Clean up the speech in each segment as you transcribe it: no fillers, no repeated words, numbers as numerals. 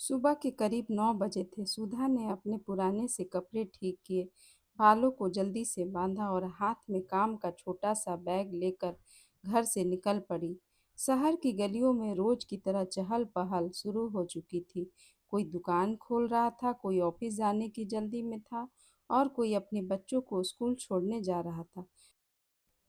सुबह के करीब 9 बजे थे। सुधा ने अपने पुराने से कपड़े ठीक किए, बालों को जल्दी से बांधा और हाथ में काम का छोटा सा बैग लेकर घर से निकल पड़ी। शहर की गलियों में रोज की तरह चहल पहल शुरू हो चुकी थी। कोई दुकान खोल रहा था, कोई ऑफिस जाने की जल्दी में था और कोई अपने बच्चों को स्कूल छोड़ने जा रहा था।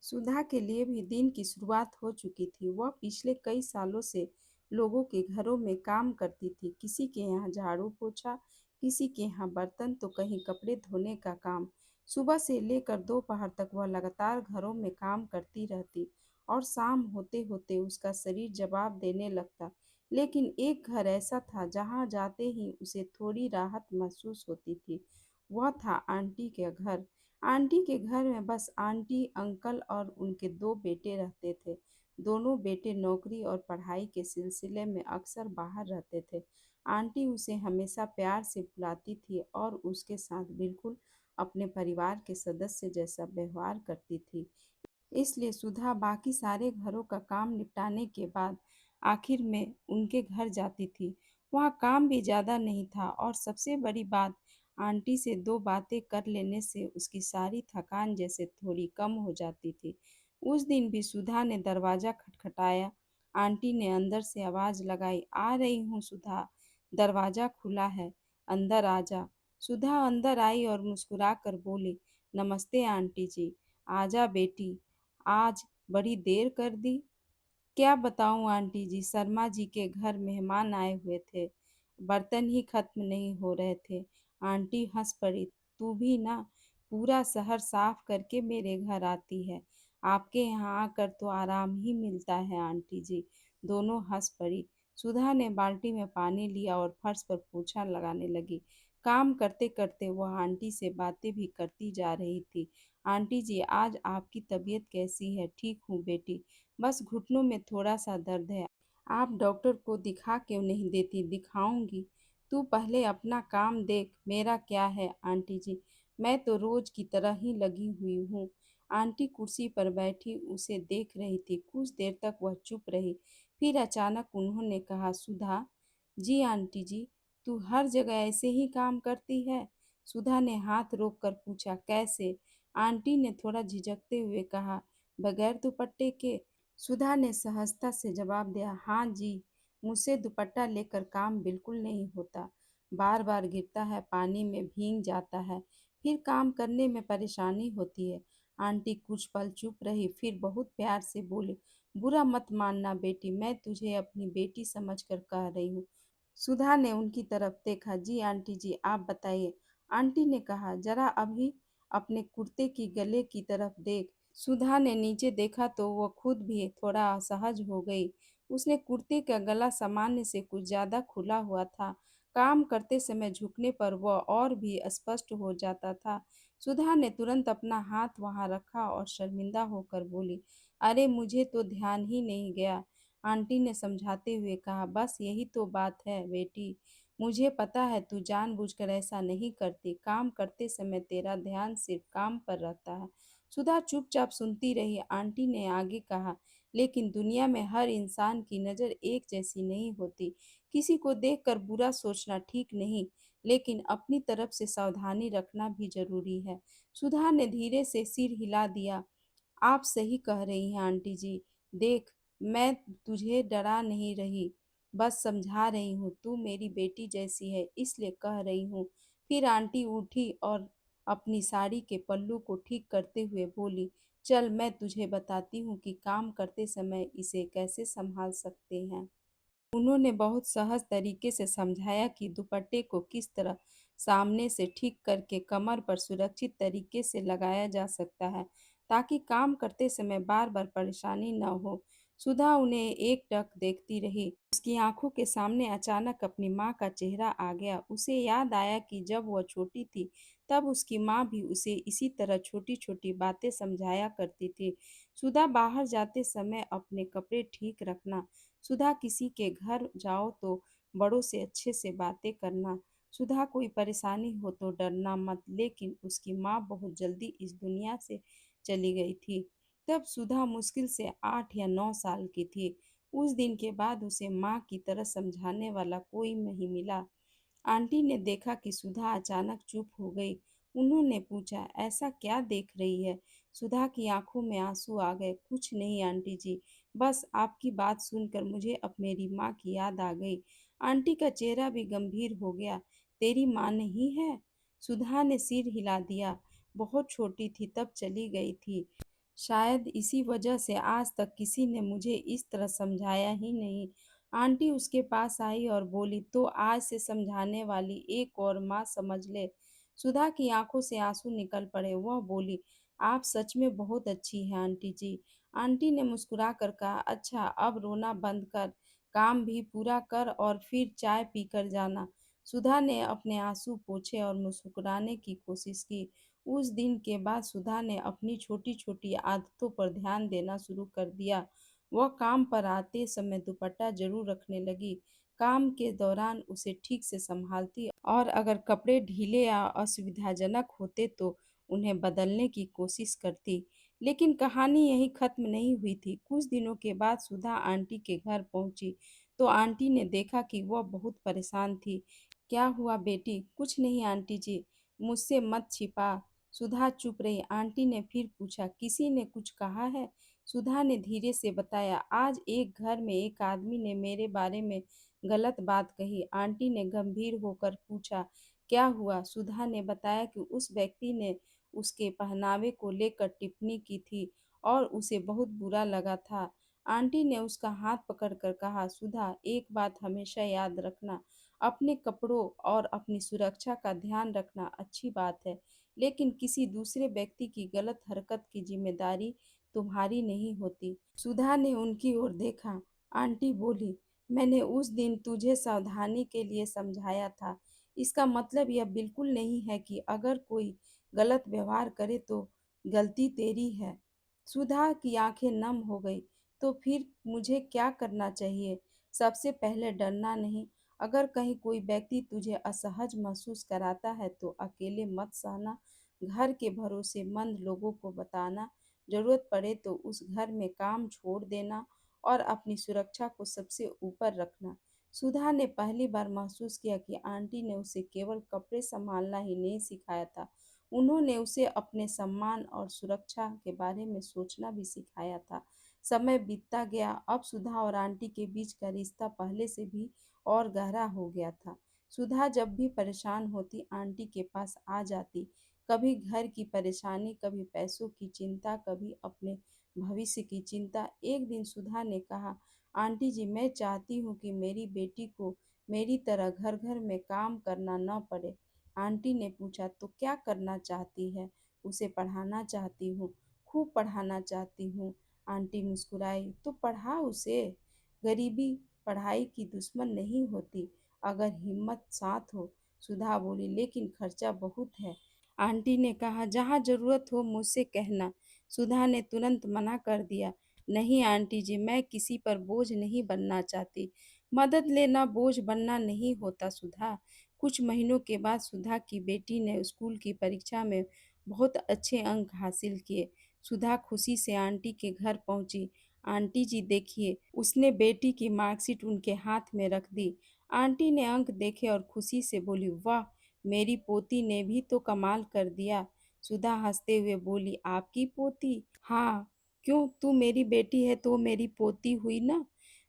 सुधा के लिए भी दिन की शुरुआत हो चुकी थी। वह पिछले कई सालों से लोगों के घरों में काम करती थी। किसी के यहाँ झाड़ू पोछा, किसी के यहाँ बर्तन, तो कहीं कपड़े धोने का काम। सुबह से लेकर दोपहर तक वह लगातार घरों में काम करती रहती और शाम होते होते उसका शरीर जवाब देने लगता। लेकिन एक घर ऐसा था जहाँ जाते ही उसे थोड़ी राहत महसूस होती थी। वह था आंटी के घर। आंटी के घर में बस आंटी, अंकल और उनके दो बेटे रहते थे। दोनों बेटे नौकरी और पढ़ाई के सिलसिले में अक्सर बाहर रहते थे। आंटी उसे हमेशा प्यार से बुलाती थी और उसके साथ बिल्कुल अपने परिवार के सदस्य जैसा व्यवहार करती थी। इसलिए सुधा बाकी सारे घरों का काम निपटाने के बाद आखिर में उनके घर जाती थी। वहाँ काम भी ज़्यादा नहीं था और सबसे बड़ी बात, आंटी से दो बातें कर लेने से उसकी सारी थकान जैसे थोड़ी कम हो जाती थी। उस दिन भी सुधा ने दरवाज़ा खटखटाया। आंटी ने अंदर से आवाज़ लगाई, "आ रही हूँ सुधा, दरवाज़ा खुला है, अंदर आ जा।" सुधा अंदर आई और मुस्कुरा कर बोली, "नमस्ते आंटी जी, आजा बेटी, आज बड़ी देर कर दी।" क्या बताऊं आंटी जी, शर्मा जी के घर मेहमान आए हुए थे, बर्तन ही खत्म नहीं हो रहे थे। आंटी हंस पड़ी, तू भी ना पूरा शहर साफ करके मेरे घर आती है। आपके यहाँ आकर तो आराम ही मिलता है आंटी जी। दोनों हंस पड़ी। सुधा ने बाल्टी में पानी लिया और फर्श पर पोछा लगाने लगी। काम करते करते वह आंटी से बातें भी करती जा रही थी। आंटी जी, आज आपकी तबीयत कैसी है? ठीक हूँ बेटी, बस घुटनों में थोड़ा सा दर्द है। आप डॉक्टर को दिखा क्यों नहीं देती? दिखाऊंगी, तू पहले अपना काम देख। मेरा क्या है आंटी जी, मैं तो रोज की तरह ही लगी हुई हूँ। आंटी कुर्सी पर बैठी उसे देख रही थी। कुछ देर तक वह चुप रही, फिर अचानक उन्होंने कहा, सुधा जी, आंटी जी, तू हर जगह ऐसे ही काम करती है? सुधा ने हाथ रोक कर पूछा, कैसे? आंटी ने थोड़ा झिझकते हुए कहा, बगैर दुपट्टे के। सुधा ने सहजता से जवाब दिया, हाँ जी, मुझसे दुपट्टा लेकर काम बिल्कुल नहीं होता। बार बार गिरता है, पानी में भीग जाता है, फिर काम करने में परेशानी होती है। आंटी कुछ पल चुप रही, फिर बहुत प्यार से बोली, बुरा मत मानना बेटी, मैं तुझे अपनी बेटी समझकर कह रही हूँ। सुधा ने उनकी तरफ देखा, जी आंटी जी, आप बताइए। आंटी ने कहा, जरा अभी अपने कुर्ते की गले की तरफ देख। सुधा ने नीचे देखा तो वह खुद भी थोड़ा असहज हो गई। उसने कुर्ते का गला सामान्य से कुछ ज्यादा खुला हुआ था। काम करते समय झुकने पर वह और भी स्पष्ट हो जाता था। सुधा ने तुरंत अपना हाथ वहां रखा और शर्मिंदा होकर बोली, अरे मुझे तो ध्यान ही नहीं गया। आंटी ने समझाते हुए कहा, बस यही तो बात है बेटी, मुझे पता है तू जानबूझकर ऐसा नहीं करती। काम करते समय तेरा ध्यान सिर्फ काम पर रहता है। सुधा चुपचाप सुनती रही। आंटी ने आगे कहा, लेकिन दुनिया में हर इंसान की नज़र एक जैसी नहीं होती। किसी को देखकर बुरा सोचना ठीक नहीं, लेकिन अपनी तरफ से सावधानी रखना भी जरूरी है। सुधा ने धीरे से सिर हिला दिया, आप सही कह रही हैं आंटी जी। देख, मैं तुझे डरा नहीं रही, बस समझा रही हूँ। तू मेरी बेटी जैसी है, इसलिए कह रही हूँ। फिर आंटी उठी और अपनी साड़ी के पल्लू को ठीक करते हुए बोली, चल मैं तुझे बताती हूँ कि काम करते समय इसे कैसे संभाल सकते हैं। उन्होंने बहुत सहज तरीके से समझाया कि दुपट्टे को किस तरह सामने से ठीक करके कमर पर सुरक्षित तरीके से लगाया जा सकता है, ताकि काम करते समय बार बार परेशानी न हो। सुधा उन्हें एकटक देखती रही। उसकी आंखों के सामने अचानक अपनी माँ का चेहरा आ गया। उसे याद आया कि जब वह छोटी थी तब उसकी माँ भी उसे इसी तरह छोटी छोटी बातें समझाया करती थी। सुधा, बाहर जाते समय अपने कपड़े ठीक रखना। सुधा, किसी के घर जाओ तो बड़ों से अच्छे से बातें करना। सुधा, कोई परेशानी हो तो डरना मत। लेकिन उसकी माँ बहुत जल्दी इस दुनिया से चली गई थी। तब सुधा मुश्किल से 8 या 9 साल की थी। उस दिन के बाद उसे माँ की तरह समझाने वाला कोई नहीं मिला। आंटी ने देखा कि सुधा अचानक चुप हो गई। उन्होंने पूछा, ऐसा क्या देख रही है? सुधा की आंखों में आंसू आ गए। कुछ नहीं आंटी जी, बस आपकी बात सुनकर मुझे अब मेरी माँ की याद आ गई। आंटी का चेहरा भी गंभीर हो गया। तेरी माँ नहीं है? सुधा ने सिर हिला दिया। बहुत छोटी थी तब चली गई थी। शायद इसी वजह से आज तक किसी ने मुझे इस तरह समझाया ही नहीं। आंटी उसके पास आई और बोली, तो आज से समझाने वाली एक और माँ समझ ले। सुधा की आंखों से आंसू निकल पड़े। वह बोली, आप सच में बहुत अच्छी हैं आंटी जी। आंटी ने मुस्कुरा कर कहा, अच्छा अब रोना बंद कर, काम भी पूरा कर और फिर चाय पीकर जाना। सुधा ने अपने आंसू पोंछे और मुस्कुराने की कोशिश की। उस दिन के बाद सुधा ने अपनी छोटी-छोटी आदतों पर ध्यान देना शुरू कर दिया। वह काम पर आते समय दुपट्टा जरूर रखने लगी। काम के दौरान उसे ठीक से संभालती और अगर कपड़े ढीले या असुविधाजनक होते तो उन्हें बदलने की कोशिश करती। लेकिन कहानी यहीं खत्म नहीं हुई थी। कुछ दिनों के बाद सुधा आंटी के घर पहुंची तो आंटी ने देखा कि वह बहुत परेशान थी। क्या हुआ बेटी? कुछ नहीं आंटी जी, मुझसे मत छिपा। सुधा चुप रही। आंटी ने फिर पूछा, किसी ने कुछ कहा है? सुधा ने धीरे से बताया, आज एक घर में एक आदमी ने मेरे बारे में गलत बात कही। आंटी ने गंभीर होकर पूछा, क्या हुआ? सुधा ने बताया कि उस व्यक्ति ने उसके पहनावे को लेकर टिप्पणी की थी और उसे बहुत बुरा लगा था। आंटी ने उसका हाथ पकड़कर कहा, सुधा एक बात हमेशा याद रखना, अपने कपड़ों और अपनी सुरक्षा का ध्यान रखना अच्छी बात है, लेकिन किसी दूसरे व्यक्ति की गलत हरकत की जिम्मेदारी तुम्हारी नहीं होती। सुधा ने उनकी ओर देखा। आंटी बोली, मैंने उस दिन तुझे सावधानी के लिए समझाया था। इसका मतलब यह बिल्कुल नहीं है कि अगर कोई गलत व्यवहार करे तो गलती तेरी है। सुधा की आंखें नम हो गई। तो फिर मुझे क्या करना चाहिए? सबसे पहले डरना नहीं। अगर कहीं कोई व्यक्ति तुझे असहज महसूस कराता है तो अकेले मत सहना। घर के भरोसेमंद लोगों को बताना, जरूरत पड़े तो उस घर में काम छोड़ देना और अपनी सुरक्षा को सबसे ऊपर रखना। सुधा ने पहली बार महसूस किया कि आंटी ने उसे केवल कपड़े संभालना ही नहीं सिखाया था, उन्होंने उसे अपने सम्मान और सुरक्षा के बारे में सोचना भी सिखाया था। समय बीतता गया। अब सुधा और आंटी के बीच का रिश्ता पहले से भी और गहरा हो गया था। सुधा जब भी परेशान होती आंटी के पास आ जाती। कभी घर की परेशानी, कभी पैसों की चिंता, कभी अपने भविष्य की चिंता। एक दिन सुधा ने कहा, आंटी जी मैं चाहती हूँ कि मेरी बेटी को मेरी तरह घर घर में काम करना न पड़े। आंटी ने पूछा, तो क्या करना चाहती है? उसे पढ़ाना चाहती हूँ, खूब पढ़ाना चाहती हूँ। आंटी मुस्कुराई, तो पढ़ा उसे। गरीबी पढ़ाई की दुश्मन नहीं होती अगर हिम्मत साथ हो। सुधा बोली, लेकिन खर्चा बहुत है। आंटी ने कहा, जहाँ जरूरत हो मुझसे कहना। सुधा ने तुरंत मना कर दिया, नहीं आंटी जी, मैं किसी पर बोझ नहीं बनना चाहती। मदद लेना बोझ बनना नहीं होता सुधा। कुछ महीनों के बाद सुधा की बेटी ने स्कूल की परीक्षा में बहुत अच्छे अंक हासिल किए। सुधा खुशी से आंटी के घर पहुंची। आंटी जी देखिए, उसने बेटी की मार्कशीट उनके हाथ में रख दी। आंटी ने अंक देखे और खुशी से बोली, वाह, मेरी पोती ने भी तो कमाल कर दिया। सुधा हंसते हुए बोली, आपकी पोती? हाँ, क्यों, तू मेरी बेटी है तो मेरी पोती हुई ना।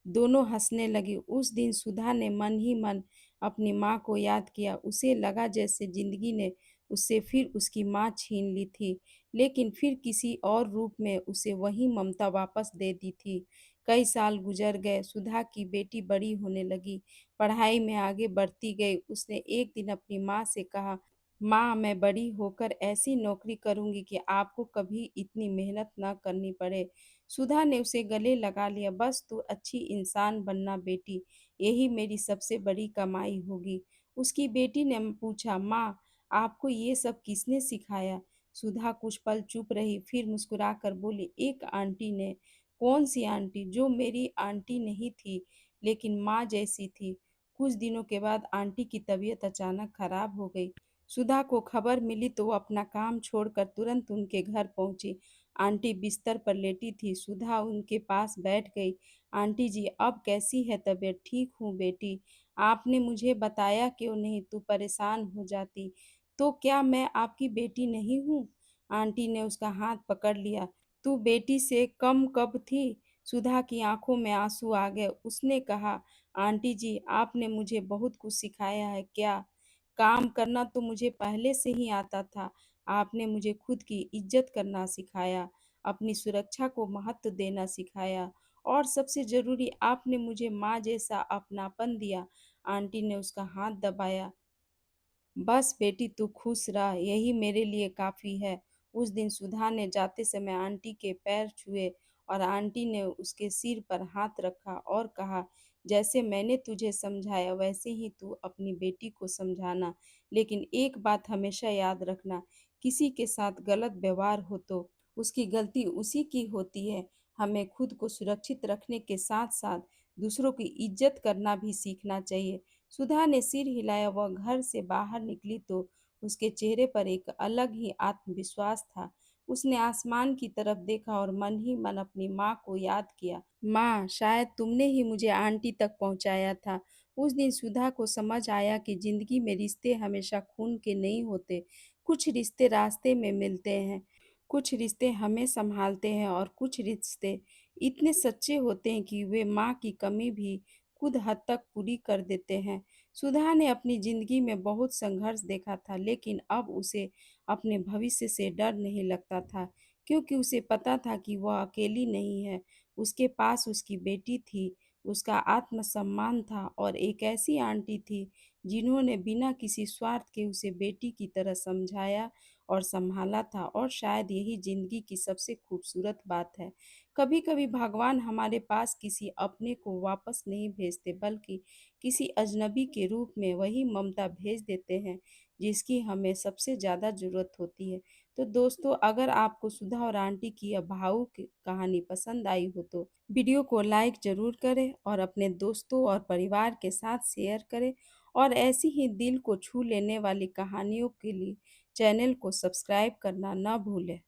दोनों हंसने लगी। उस दिन सुधा ने मन ही मन अपनी माँ को याद किया। उसे लगा जैसे जिंदगी ने उससे फिर उसकी माँ छीन ली थी, लेकिन फिर किसी और रूप में उसे वही ममता वापस दे दी थी। कई साल गुजर गए। सुधा की बेटी बड़ी होने लगी, पढ़ाई में आगे बढ़ती गई। उसने एक दिन अपनी माँ से कहा, माँ मैं बड़ी होकर ऐसी नौकरी करूंगी कि आपको कभी इतनी मेहनत न करनी पड़े। सुधा ने उसे गले लगा लिया। बस तू अच्छी इंसान बनना बेटी, यही मेरी सबसे बड़ी कमाई होगी। उसकी बेटी ने पूछा, माँ आपको ये सब किसने सिखाया? सुधा कुछ पल चुप रही, फिर मुस्कुराकर बोली, एक आंटी ने। कौन सी आंटी? जो मेरी आंटी नहीं थी लेकिन माँ जैसी थी। कुछ दिनों के बाद आंटी की तबीयत अचानक खराब हो गई। सुधा को खबर मिली तो वो अपना काम छोड़कर तुरंत उनके घर पहुंची। आंटी बिस्तर पर लेटी थी। सुधा उनके पास बैठ गई। आंटी जी, अब कैसी है तबीयत? ठीक हूँ बेटी। आपने मुझे बताया क्यों नहीं? तू परेशान हो जाती। तो क्या मैं आपकी बेटी नहीं हूँ? आंटी ने उसका हाथ पकड़ लिया। तू बेटी से कम कब थी? सुधा की आंखों में आंसू आ गए। उसने कहा, आंटी जी, आपने मुझे बहुत कुछ सिखाया है। क्या? काम करना तो मुझे पहले से ही आता था। आपने मुझे खुद की इज्जत करना सिखाया, अपनी सुरक्षा को महत्व देना सिखाया और सबसे ज़रूरी, आपने मुझे माँ जैसा अपनापन दिया। आंटी ने उसका हाथ दबाया। बस बेटी, तू खुश रह, यही मेरे लिए काफ़ी है। उस दिन सुधा ने जाते समय आंटी के पैर छुए और आंटी ने उसके सिर पर हाथ रखा और कहा, जैसे मैंने तुझे समझाया वैसे ही तू अपनी बेटी को समझाना। लेकिन एक बात हमेशा याद रखना, किसी के साथ गलत व्यवहार हो तो उसकी गलती उसी की होती है। हमें खुद को सुरक्षित रखने के साथ-साथ दूसरों की इज़्ज़त करना भी सीखना चाहिए। सुधा ने सिर हिलाया। वह घर से बाहर निकली तो उसके चेहरे पर एक अलग ही आत्मविश्वास था। उसने आसमान की तरफ देखा और मन ही मन अपनी माँ को याद किया। माँ, शायद तुमने ही मुझे आंटी तक पहुँचाया था। उस दिन सुधा को समझ आया कि जिंदगी में रिश्ते हमेशा खून के नहीं होते। कुछ रिश्ते रास्ते में मिलते हैं, कुछ रिश्ते हमें संभालते हैं और कुछ रिश्ते इतने सच्चे होते हैं कि वे माँ की कमी भी खुद हद तक पूरी कर देते हैं। सुधा ने अपनी ज़िंदगी में बहुत संघर्ष देखा था, लेकिन अब उसे अपने भविष्य से डर नहीं लगता था, क्योंकि उसे पता था कि वह अकेली नहीं है। उसके पास उसकी बेटी थी, उसका आत्मसम्मान था और एक ऐसी आंटी थी, जिन्होंने बिना किसी स्वार्थ के उसे बेटी की तरह समझाया और संभाला था। और शायद यही ज़िंदगी की सबसे खूबसूरत बात है। कभी-कभी भगवान हमारे पास किसी अपने को वापस नहीं भेजते, बल्कि किसी अजनबी के रूप में वही ममता भेज देते हैं, जिसकी हमें सबसे ज़्यादा ज़रूरत होती है। तो दोस्तों, अगर आपको सुधा और आंटी की यह भावुक कहानी पसंद आई हो तो वीडियो को लाइक ज़रूर करें और अपने दोस्तों और परिवार के साथ शेयर करें। और ऐसी ही दिल को छू लेने वाली कहानियों के लिए चैनल को सब्सक्राइब करना ना भूलें।